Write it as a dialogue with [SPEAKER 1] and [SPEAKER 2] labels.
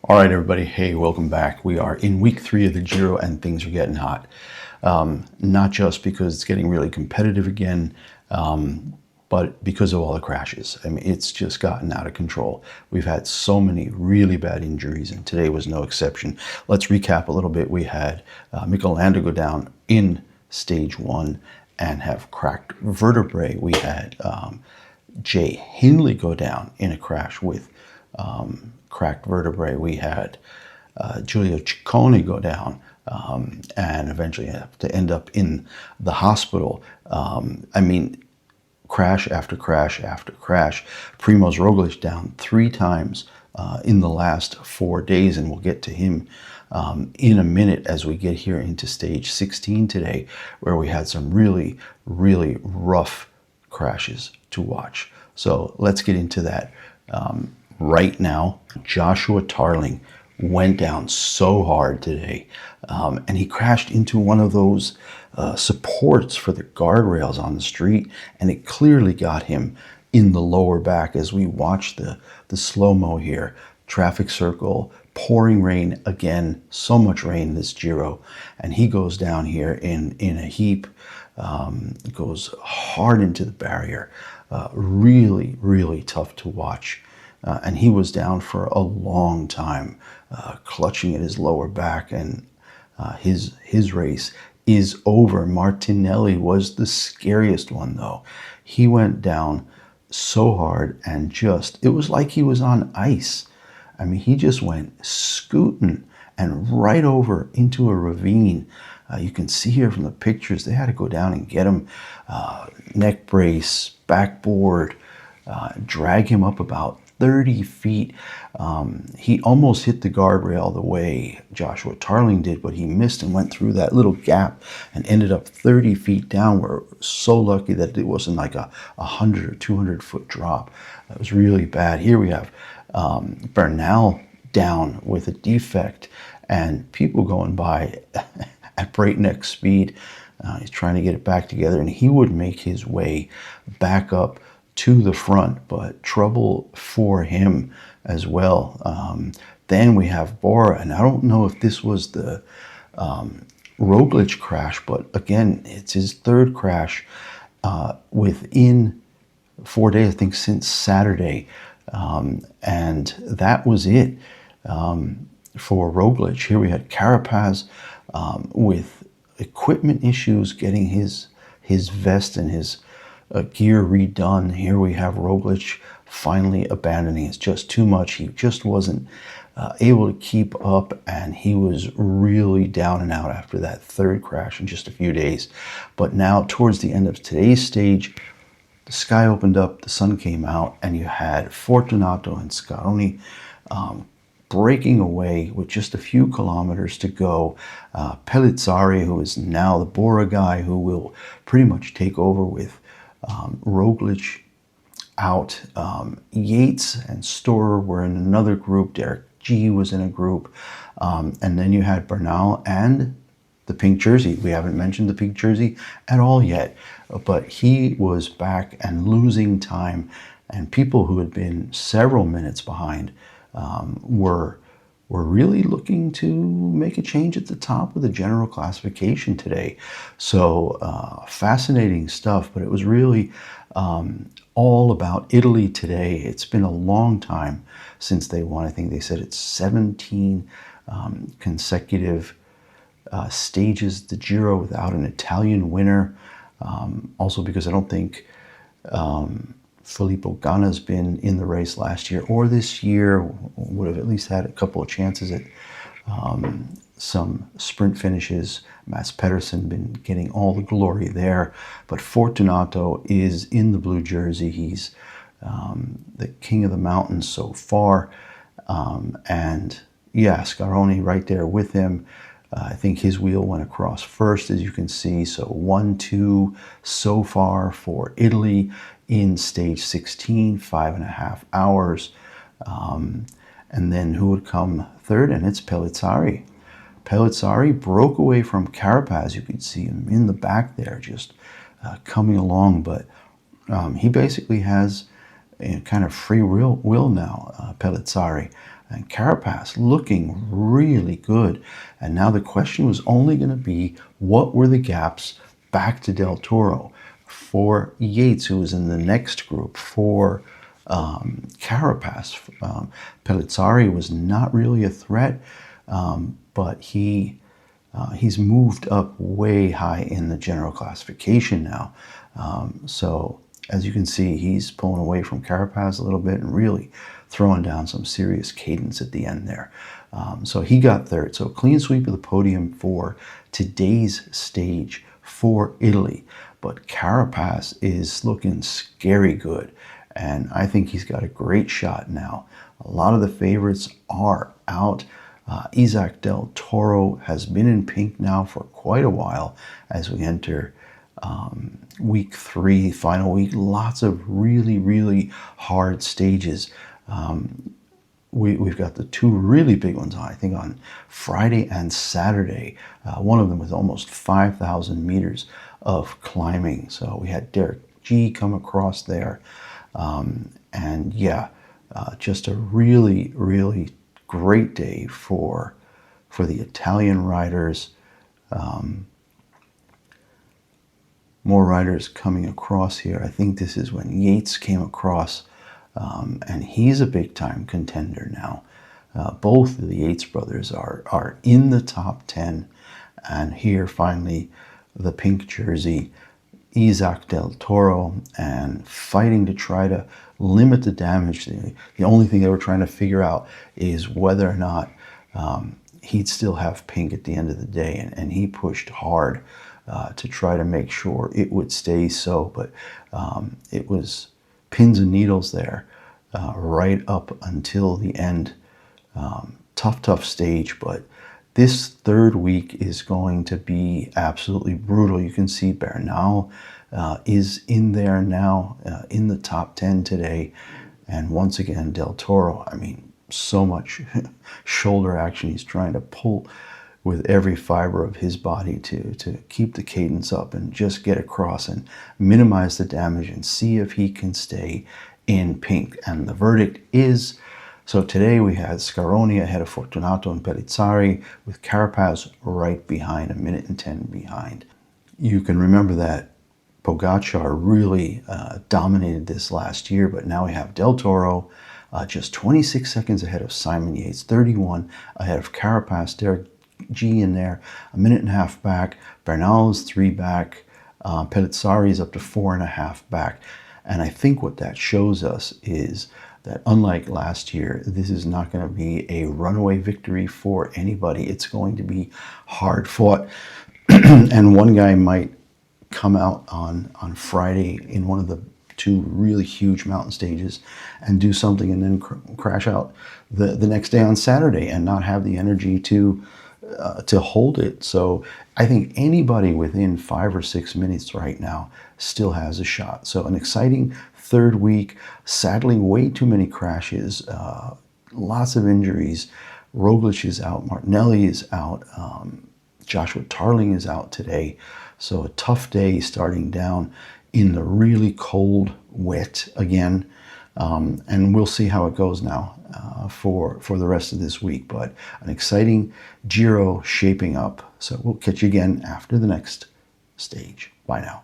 [SPEAKER 1] All right, everybody. Hey, welcome back. We are in week 3 of the Giro and things are getting hot. Not just because it's getting really competitive again, but because of all the crashes. I mean, it's just gotten out of control. We've had so many really bad injuries, and today was no exception. Let's recap a little bit. We had Mikel Landa go down in stage 1 and have cracked vertebrae. We had Jay Hindley go down in a crash with cracked vertebrae. We had Giulio Ciccone go down and eventually have to end up in the hospital. I mean, crash after crash after crash. Primoz Roglic down 3 times in the last 4 days, and we'll get to him in a minute as we get here into stage 16 today, where we had some really, really rough crashes to watch. So let's get into that. Right now, Joshua Tarling went down so hard today, and he crashed into one of those supports for the guardrails on the street, and it clearly got him in the lower back as we watch the slow-mo here. Traffic circle, pouring rain again, so much rain this Giro, and he goes down here in a heap, goes hard into the barrier. Really, really tough to watch. And he was down for a long time, clutching at his lower back, and his race is over. Martinelli was the scariest one, though. He went down so hard and it was like he was on ice. I mean, he just went scooting and right over into a ravine. You can see here from the pictures, they had to go down and get him, neck brace, backboard, drag him up about 30 feet. He almost hit the guardrail the way Joshua Tarling did, but he missed and went through that little gap and ended up 30 feet down. We're so lucky that it wasn't like a 100 or 200 foot drop. That was really bad. Here we have Bernal down with a defect and people going by at breakneck speed. He's trying to get it back together, and he would make his way back up to the front, but trouble for him as well. Then we have Bora, and I don't know if this was the Roglic crash, but again, it's his 3rd crash within 4 days, I think, since Saturday. And that was it for Roglic. Here we had Carapaz with equipment issues, getting his vest and his gear redone. Here we have Roglic finally abandoning. It's just too much. He just wasn't able to keep up, and he was really down and out after that 3rd crash in just a few days. But now, towards the end of today's stage, the sky opened up, the sun came out, and you had Fortunato and Scaroni breaking away with just a few kilometers to go. Pellizzari, who is now the Bora guy, who will pretty much take over with Roglic out. Yates and Storer were in another group. Derek G was in a group. And then you had Bernal and the pink jersey. We haven't mentioned the pink jersey at all yet, but he was back and losing time. And people who had been several minutes behind were really looking to make a change at the top of the general classification today. So fascinating stuff, but it was really all about Italy today. It's been a long time since they won. I think they said it's 17 consecutive stages, the Giro, without an Italian winner. Also because I don't think Filippo Ganna's been in the race last year or this year. Would have at least had a couple of chances at some sprint finishes. Mats Pedersen been getting all the glory there, but Fortunato is in the blue jersey. He's the king of the mountains so far, and yeah, Scaroni right there with him. I think his wheel went across first, as you can see. So 1-2 so far for Italy in stage 16, 5.5 hours. And then who would come third? And it's Pellizzari. Pellizzari broke away from Carapaz. You could see him in the back there, just coming along. But he basically has a kind of free will now, Pellizzari. And Carapaz looking really good. And now the question was only going to be, what were the gaps back to Del Toro? For Yates, who was in the next group, for Carapaz. Pellizzari was not really a threat, but he's moved up way high in the general classification now. So as you can see, he's pulling away from Carapaz a little bit and really throwing down some serious cadence at the end there. So he got third. So clean sweep of the podium for today's stage for Italy. But Carapaz is looking scary good. And I think he's got a great shot now. A lot of the favorites are out. Isaak Del Toro has been in pink now for quite a while as we enter week 3, final week. Lots of really, really hard stages. We've got the 2 really big ones, I think, on Friday and Saturday. One of them was almost 5,000 meters of climbing. So we had Derek G come across there. And yeah, just a really, really great day for the Italian riders. More riders coming across here. I think this is when Yates came across, and he's a big-time contender now. Both of the Yates brothers are in the top 10, and here finally the pink jersey, Isaak Del Toro, and fighting to try to limit the damage. The only thing they were trying to figure out is whether or not he'd still have pink at the end of the day, and he pushed hard to try to make sure it would stay so, but it was pins and needles there right up until the end. Tough stage, but this third week is going to be absolutely brutal. You can see Bernal is in there now, in the top 10 today. And once again, Del Toro, I mean, so much shoulder action. He's trying to pull with every fiber of his body to keep the cadence up and just get across and minimize the damage and see if he can stay in pink. And the verdict is, so today we had Scaroni ahead of Fortunato and Pellizzari, with Carapaz right behind, 1:10 minutes behind. You can remember that Pogačar really dominated this last year, but now we have Del Toro just 26 seconds ahead of Simon Yates, 31 ahead of Carapaz. Derek G in there, 1.5 minutes back. Bernal is 3 back. Pellizzari is up to 4.5 back. And I think what that shows us is that unlike last year, this is not going to be a runaway victory for anybody. It's going to be hard fought. And one guy might come out on Friday in one of the 2 really huge mountain stages and do something and then crash out the next day on Saturday and not have the energy to hold it. So I think anybody within 5 or 6 minutes right now still has a shot. So an exciting third week. Sadly, way too many crashes, lots of injuries. Roglic is out, Martinelli is out, Joshua Tarling is out today. So a tough day starting down in the really cold, wet again. And we'll see how it goes now for the rest of this week. But an exciting Giro shaping up. So we'll catch you again after the next stage. Bye now.